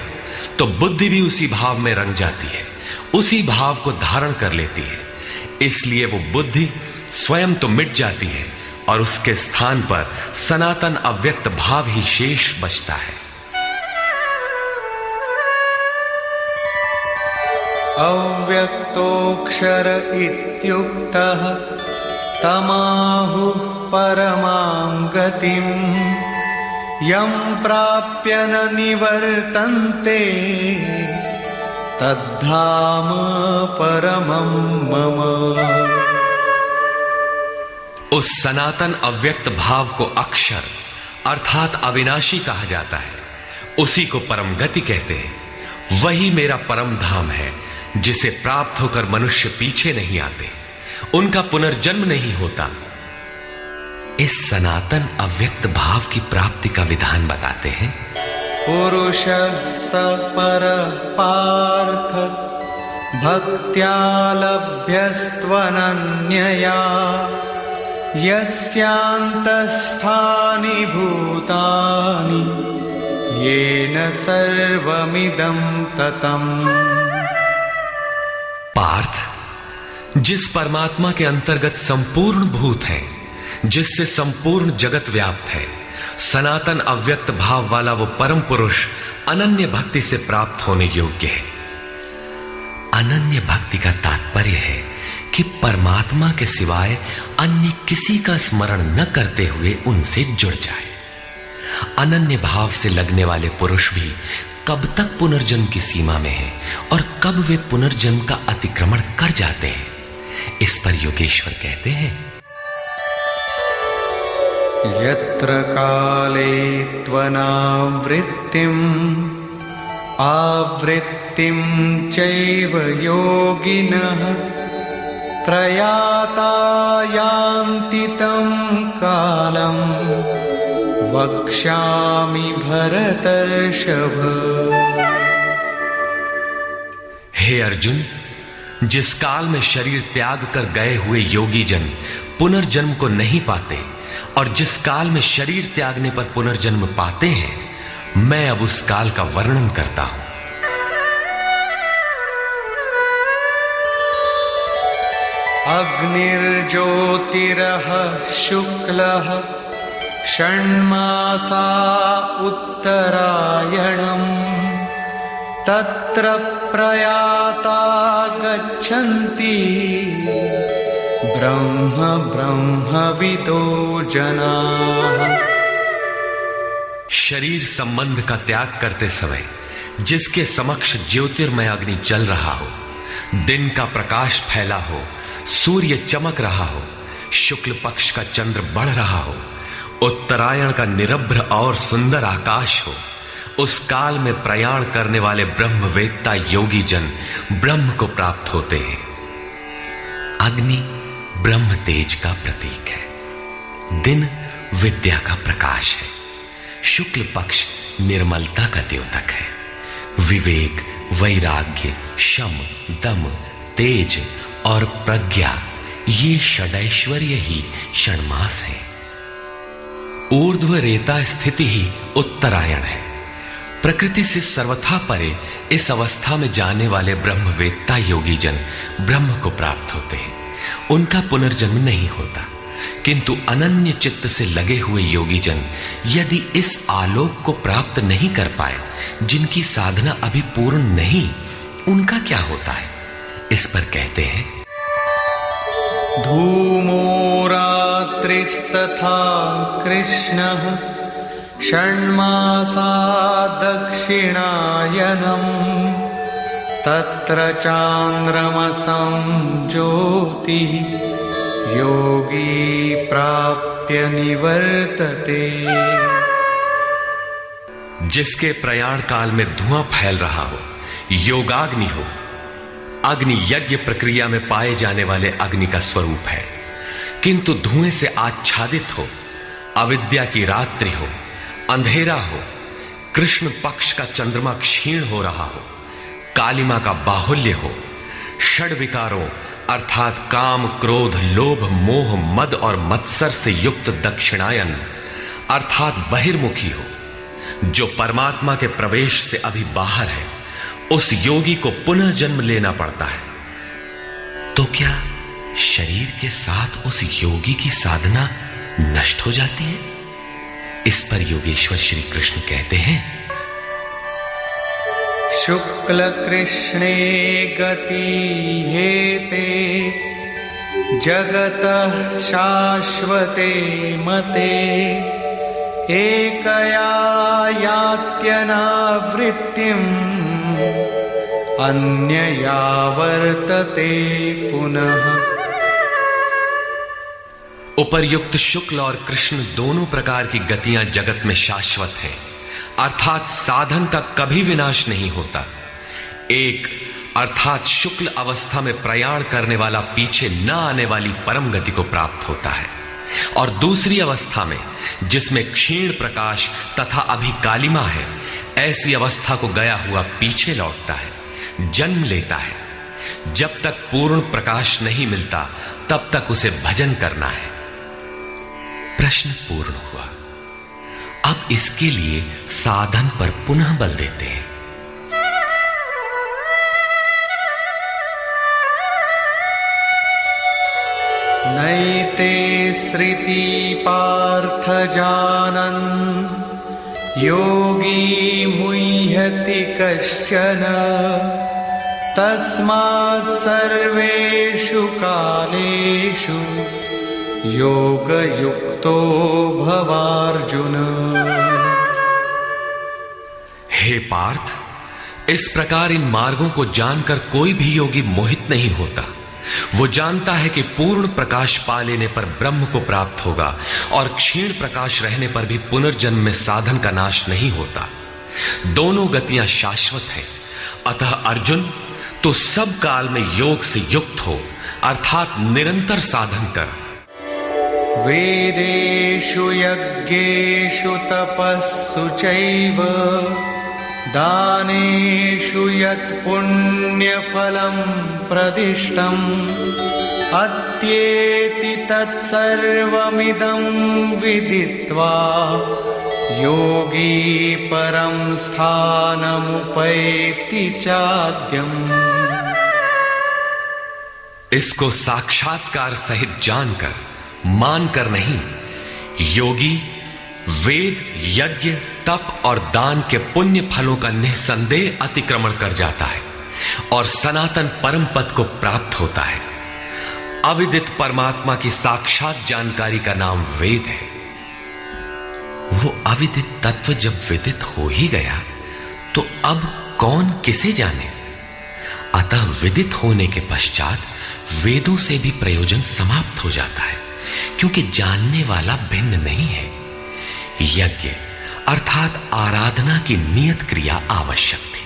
तो बुद्धि भी उसी भाव में रंग जाती है, उसी भाव को धारण कर लेती है। इसलिए वो बुद्धि स्वयं तो मिट जाती है और उसके स्थान पर सनातन अव्यक्त भाव ही शेष बचता है। अव्यक्तोऽक्षर इत्युक्तः तमाहुः परमां गतिम्, यं प्राप्य न निवर्तन्ते तद्धाम परमं मम। उस सनातन अव्यक्त भाव को अक्षर अर्थात अविनाशी कहा जाता है, उसी को परम गति कहते हैं। वही मेरा परम धाम है, जिसे प्राप्त होकर मनुष्य पीछे नहीं आते, उनका पुनर्जन्म नहीं होता। इस सनातन अव्यक्त भाव की प्राप्ति का विधान बताते हैं। पुरुष स पर पार्थ भक्त्या लभ्यस्त्वनन्यया यस्यान्तस्थानि भूतानि येन सर्वमिदं ततम्। पार्थ, जिस परमात्मा के अंतर्गत संपूर्ण भूत है, जिससे संपूर्ण जगत व्याप्त है, सनातन अव्यक्त भाव वाला वो परम पुरुष अनन्य भक्ति से प्राप्त होने योग्य है। अनन्य भक्ति का तात्पर्य है कि परमात्मा के सिवाय अन्य किसी का स्मरण न करते हुए उनसे जुड़ जाए। अनन्य भाव से लगने वाले पुरुष भी कब तक पुनर्जन्म की सीमा में हैं और कब वे पुनर्जन्म का अतिक्रमण कर जाते हैं, इस पर योगेश्वर कहते हैं, यत्र काले त्वनावृत्तिम् आवृत्तिं चैव योगिनः प्रयाता यान्ति तं कालम् वक्ष्यामि भरतर्षभ। हे अर्जुन, जिस काल में शरीर त्याग कर गए हुए योगी जन पुनर्जन्म को नहीं पाते और जिस काल में शरीर त्यागने पर पुनर्जन्म पाते हैं, मैं अब उस काल का वर्णन करता हूं। अग्निर्ज्योतिरः शुक्लः षण्मासा उत्तरायणम् तत्र प्रयाता गच्छन्ति ब्रह्मविदो जनाः। शरीर संबंध का त्याग करते समय जिसके समक्ष ज्योतिर्मय अग्नि जल रहा हो, दिन का प्रकाश फैला हो, सूर्य चमक रहा हो, शुक्ल पक्ष का चंद्र बढ़ रहा हो, उत्तरायण का निरभ्र और सुंदर आकाश हो, उस काल में प्रयाण करने वाले ब्रह्मवेत्ता योगी जन ब्रह्म को प्राप्त होते हैं। अग्नि ब्रह्म तेज का प्रतीक है, दिन विद्या का प्रकाश है, शुक्ल पक्ष निर्मलता का द्योतक है, विवेक, वैराग्य, शम, दम, तेज और प्रज्ञा ये षडैश्वर्य ही षण्मास है। ऊर्ध्व रेता स्थिति ही उत्तरायण है। प्रकृति से सर्वथा परे इस अवस्था में जाने वाले ब्रह्मवेत्ता योगी जन ब्रह्म को प्राप्त होते हैं। उनका पुनर्जन्म नहीं होता, किंतु अनन्य चित्त से लगे हुए योगी जन यदि इस आलोक को प्राप्त नहीं कर पाए, जिनकी साधना अभी पूर्ण नहीं, उनका क्या होता है, इस पर कहते हैं, धूमो रात्रिस्तथा कृष्णः षण्मासा दक्षिणायनम् तत्र चान्द्रमसं ज्योतिः योगी प्राप्य निवर्तते। जिसके प्रयाण काल में धुआं फैल रहा हो, योगाग्नि हो, अग्नि यज्ञ प्रक्रिया में पाए जाने वाले अग्नि का स्वरूप है, किंतु धुएं से आच्छादित हो, अविद्या की रात्रि हो, अंधेरा हो, कृष्ण पक्ष का चंद्रमा क्षीण हो रहा हो, कालिमा का बाहुल्य हो, षड विकारों अर्थात काम, क्रोध, लोभ, मोह, मद और मत्सर से युक्त दक्षिणायन अर्थात बहिर्मुखी हो, जो परमात्मा के प्रवेश से अभी बाहर है, उस योगी को पुनः जन्म लेना पड़ता है। तो क्या शरीर के साथ उस योगी की साधना नष्ट हो जाती है? इस पर योगेश्वर श्री कृष्ण कहते हैं, शुक्ल कृष्णे गति हेते जगतः शाश्वते मते एकया यात्यनावृत्तिम् अन्यया वर्तते पुनः। उपर्युक्त शुक्ल और कृष्ण दोनों प्रकार की गतियां जगत में शाश्वत हैं, अर्थात साधन का कभी विनाश नहीं होता। एक अर्थात शुक्ल अवस्था में प्रयाण करने वाला पीछे न आने वाली परम गति को प्राप्त होता है, और दूसरी अवस्था में जिसमें क्षीण प्रकाश तथा अभी कालिमा है, ऐसी अवस्था को गया हुआ पीछे लौटता है, जन्म लेता है। जब तक पूर्ण प्रकाश नहीं मिलता तब तक उसे भजन करना है। प्रश्न पूर्ण हुआ। अब इसके लिए साधन पर पुनः बल देते हैं। नैते श्रुति पार्थ जानन् योगी मुह्यति कश्चन तस्मात् सर्वेषु कालेषु योगयुक्तो भवार्जुन। हे पार्थ, इस प्रकार इन मार्गों को जानकर कोई भी योगी मोहित नहीं होता। वो जानता है कि पूर्ण प्रकाश पा लेने पर ब्रह्म को प्राप्त होगा और क्षीण प्रकाश रहने पर भी पुनर्जन्म में साधन का नाश नहीं होता। दोनों गतियां शाश्वत हैं। अतः अर्जुन, तो सब काल में योग से युक्त हो, अर्थात निरंतर साधन कर। वेदेषु यज्ञेषु तपस्सु चैव दानेषु यत् पुण्यफलं प्रदिष्टम् अत्येति तत्सर्वमिदं विदित्वा योगी परं स्थानमुपैति चाद्यम्। इसको साक्षात्कार सहित जानकर, मानकर नहीं, योगी वेद, यज्ञ, तप और दान के पुण्य फलों का निसंदेह अतिक्रमण कर जाता है और सनातन परम पद को प्राप्त होता है। अविदित परमात्मा की साक्षात जानकारी का नाम वेद है। वो अविदित तत्व जब विदित हो ही गया तो अब कौन किसे जाने। अतः विदित होने के पश्चात वेदों से भी प्रयोजन समाप्त हो जाता है, क्योंकि जानने वाला भिन्न नहीं है। यज्ञ अर्थात आराधना की नियत क्रिया आवश्यक थी,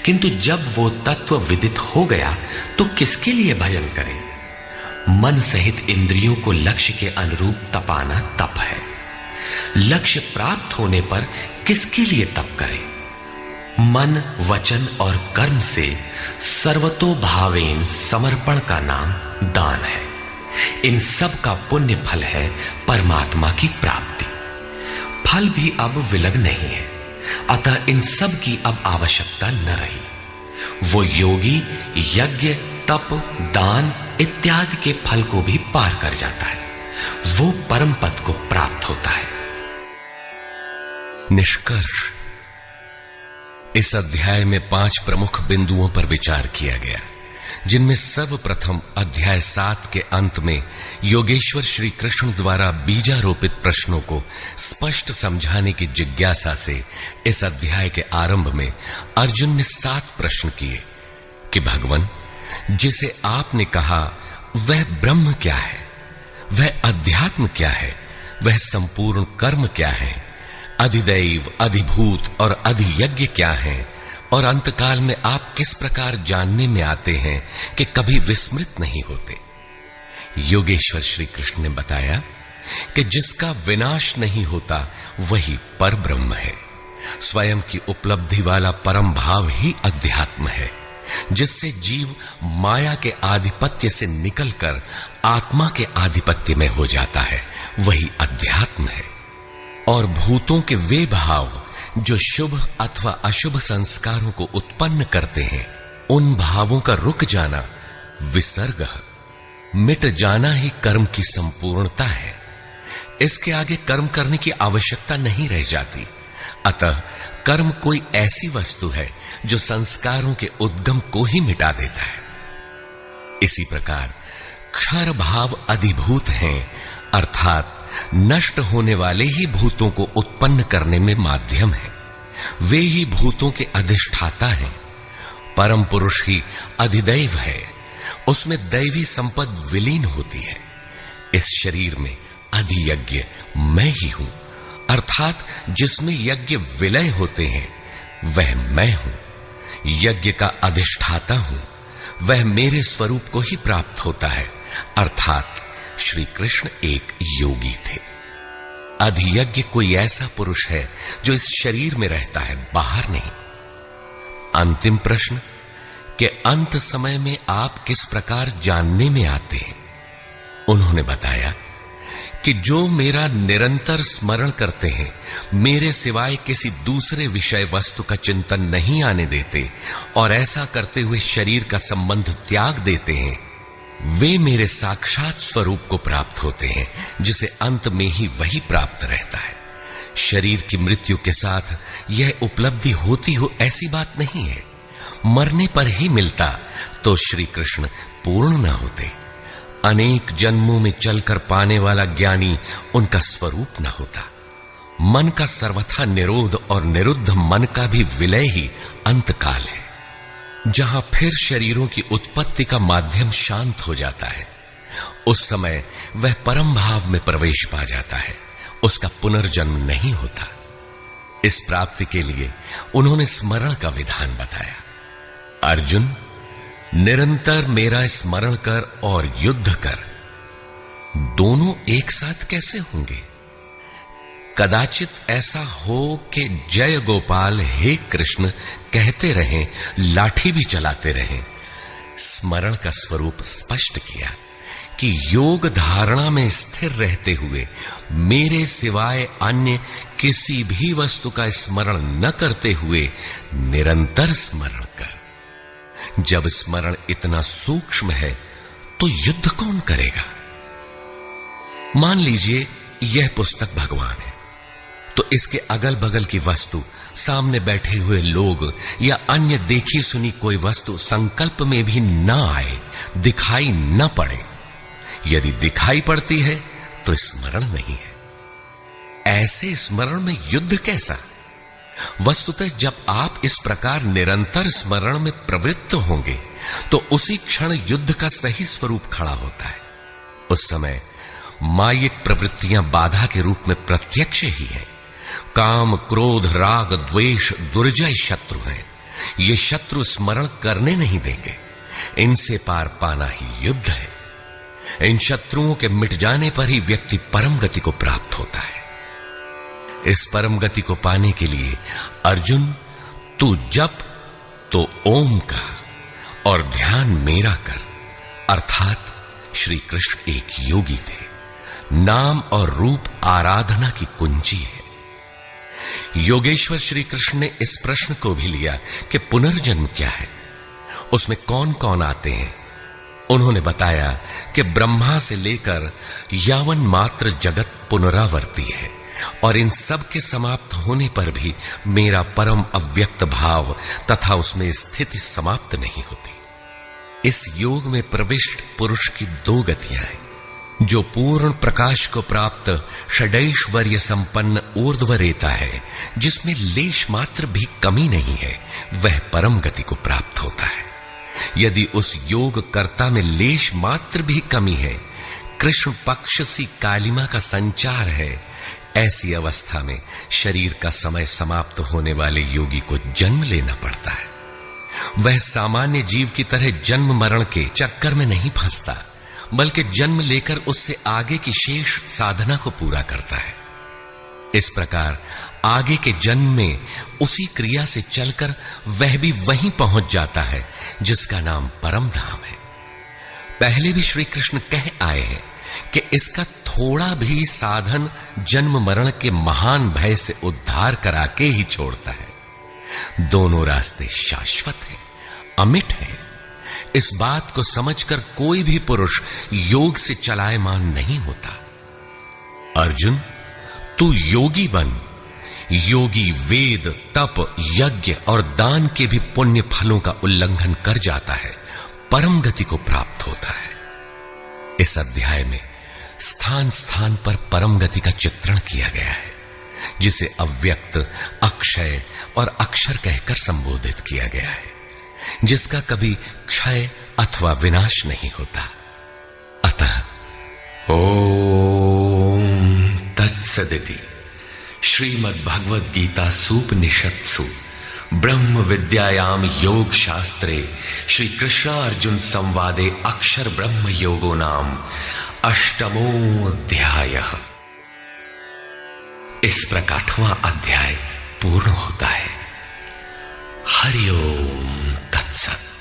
किंतु जब वो तत्व विदित हो गया तो किसके लिए भजन करें। मन सहित इंद्रियों को लक्ष्य के अनुरूप तपाना तप है। लक्ष्य प्राप्त होने पर किसके लिए तप करें। मन, वचन और कर्म से सर्वतोभावेन समर्पण का नाम दान है। इन सब का पुण्य फल है परमात्मा की प्राप्ति। फल भी अब विलग नहीं है, अतः इन सब की अब आवश्यकता न रही। वो योगी यज्ञ, तप, दान इत्यादि के फल को भी पार कर जाता है। वो परम पद को प्राप्त होता है। निष्कर्ष, इस अध्याय में 5 प्रमुख बिंदुओं पर विचार किया गया, जिनमें सर्वप्रथम अध्याय 7 के अंत में योगेश्वर श्री कृष्ण द्वारा बीजारोपित प्रश्नों को स्पष्ट समझाने की जिज्ञासा से इस अध्याय के आरंभ में अर्जुन ने 7 प्रश्न किए कि भगवान, जिसे आपने कहा वह ब्रह्म क्या है, वह अध्यात्म क्या है, वह संपूर्ण कर्म क्या है, अधिदैव, अधिभूत और अधियज्ञ क्या है, और अंतकाल में आप किस प्रकार जानने में आते हैं कि कभी विस्मृत नहीं होते। योगेश्वर श्री कृष्ण ने बताया कि जिसका विनाश नहीं होता वही पर ब्रह्म है। स्वयं की उपलब्धि वाला परम भाव ही अध्यात्म है, जिससे जीव माया के आधिपत्य से निकलकर आत्मा के आधिपत्य में हो जाता है, वही अध्यात्म है। और भूतों के वे भाव जो शुभ अथवा अशुभ संस्कारों को उत्पन्न करते हैं, उन भावों का रुक जाना, विसर्ग, मिट जाना ही कर्म की संपूर्णता है। इसके आगे कर्म करने की आवश्यकता नहीं रह जाती। अतः कर्म कोई ऐसी वस्तु है जो संस्कारों के उद्गम को ही मिटा देता है। इसी प्रकार क्षर भाव अधिभूत हैं, अर्थात नष्ट होने वाले ही भूतों को उत्पन्न करने में माध्यम है। वे ही भूतों के अधिष्ठाता हैं। परम पुरुष ही अधिदैव है, उसमें दैवी संपद विलीन होती है। इस शरीर में अधियज्ञ मैं ही हूं, अर्थात जिसमें यज्ञ विलय होते हैं वह मैं हूं। यज्ञ का अधिष्ठाता हूं, वह मेरे स्वरूप को ही प्राप्त होता है, अर्थात श्री कृष्ण एक योगी थे। अधियज्ञ कोई ऐसा पुरुष है जो इस शरीर में रहता है, बाहर नहीं। अंतिम प्रश्न कि अंत समय में आप किस प्रकार जानने में आते हैं। उन्होंने बताया कि जो मेरा निरंतर स्मरण करते हैं, मेरे सिवाय किसी दूसरे विषय वस्तु का चिंतन नहीं आने देते और ऐसा करते हुए शरीर का संबंध त्याग देते हैं, वे मेरे साक्षात स्वरूप को प्राप्त होते हैं, जिसे अंत में ही वही प्राप्त रहता है। शरीर की मृत्यु के साथ यह उपलब्धि होती हो ऐसी बात नहीं है। मरने पर ही मिलता तो श्री कृष्ण पूर्ण न होते। अनेक जन्मों में चलकर पाने वाला ज्ञानी उनका स्वरूप न होता। मन का सर्वथा निरोध और निरुद्ध मन का भी विलय ही अंतकाल है, जहां फिर शरीरों की उत्पत्ति का माध्यम शांत हो जाता है। उस समय वह परम भाव में प्रवेश पा जाता है, उसका पुनर्जन्म नहीं होता। इस प्राप्ति के लिए उन्होंने स्मरण का विधान बताया। अर्जुन, निरंतर मेरा स्मरण कर और युद्ध कर, दोनों एक साथ कैसे होंगे? कदाचित ऐसा हो कि जय गोपाल हे कृष्ण कहते रहें, लाठी भी चलाते रहें। स्मरण का स्वरूप स्पष्ट किया कि योग धारणा में स्थिर रहते हुए मेरे सिवाय अन्य किसी भी वस्तु का स्मरण न करते हुए निरंतर स्मरण कर। जब स्मरण इतना सूक्ष्म है तो युद्ध कौन करेगा? मान लीजिए यह पुस्तक भगवान है, तो इसके अगल बगल की वस्तु, सामने बैठे हुए लोग या अन्य देखी सुनी कोई वस्तु संकल्प में भी न आए, दिखाई न पड़े। यदि दिखाई पड़ती है तो स्मरण नहीं है। ऐसे स्मरण में युद्ध कैसा? वस्तुतः जब आप इस प्रकार निरंतर स्मरण में प्रवृत्त होंगे तो उसी क्षण युद्ध का सही स्वरूप खड़ा होता है। उस समय मायिक प्रवृत्तियां बाधा के रूप में प्रत्यक्ष ही हैं। काम, क्रोध, राग, द्वेष दुर्जय शत्रु हैं। ये शत्रु स्मरण करने नहीं देंगे। इनसे पार पाना ही युद्ध है। इन शत्रुओं के मिट जाने पर ही व्यक्ति परम गति को प्राप्त होता है। इस परम गति को पाने के लिए अर्जुन, तू जप तो ओम का और ध्यान मेरा कर। अर्थात श्री कृष्ण एक योगी थे। नाम और रूप आराधना की कुंजी है। योगेश्वर श्री कृष्ण ने इस प्रश्न को भी लिया कि पुनर्जन्म क्या है, उसमें कौन कौन आते हैं। उन्होंने बताया कि ब्रह्मा से लेकर यावन मात्र जगत पुनरावर्ती है और इन सब के समाप्त होने पर भी मेरा परम अव्यक्त भाव तथा उसमें स्थिति समाप्त नहीं होती। इस योग में प्रविष्ट पुरुष की दो गतियां हैं। जो पूर्ण प्रकाश को प्राप्त षडैश्वर्य संपन्न ऊर्ध्वरेता है, जिसमें लेश मात्र भी कमी नहीं है, वह परम गति को प्राप्त होता है। यदि उस योग कर्ता में लेश मात्र भी कमी है, कृष्ण पक्ष सी कालिमा का संचार है, ऐसी अवस्था में शरीर का समय समाप्त होने वाले योगी को जन्म लेना पड़ता है। वह सामान्य जीव की तरह जन्म मरण के चक्कर में नहीं फंसता, बल्कि जन्म लेकर उससे आगे की शेष साधना को पूरा करता है। इस प्रकार आगे के जन्म में उसी क्रिया से चलकर वह भी वहीं पहुंच जाता है जिसका नाम परम धाम है। पहले भी श्री कृष्ण कह आए हैं कि इसका थोड़ा भी साधन जन्म मरण के महान भय से उद्धार करा के ही छोड़ता है। दोनों रास्ते शाश्वत हैं, अमिट हैं। इस बात को समझकर कोई भी पुरुष योग से चलायमान नहीं होता। अर्जुन, तू योगी बन। योगी वेद, तप, यज्ञ और दान के भी पुण्य फलों का उल्लंघन कर जाता है, परम गति को प्राप्त होता है। इस अध्याय में स्थान स्थान पर परम गति का चित्रण किया गया है, जिसे अव्यक्त, अक्षय और अक्षर कहकर संबोधित किया गया है, जिसका कभी क्षय अथवा विनाश नहीं होता। अतः ओम तत्सदिति श्रीमद् भगवद गीता सूपनिषत्सु ब्रह्म विद्यायाम योग शास्त्रे श्री कृष्ण अर्जुन संवादे अक्षर ब्रह्म योगो नाम अष्टमोऽध्यायः। इस प्रकार 8वां अध्याय पूर्ण होता है। हरि ओम तत्सत।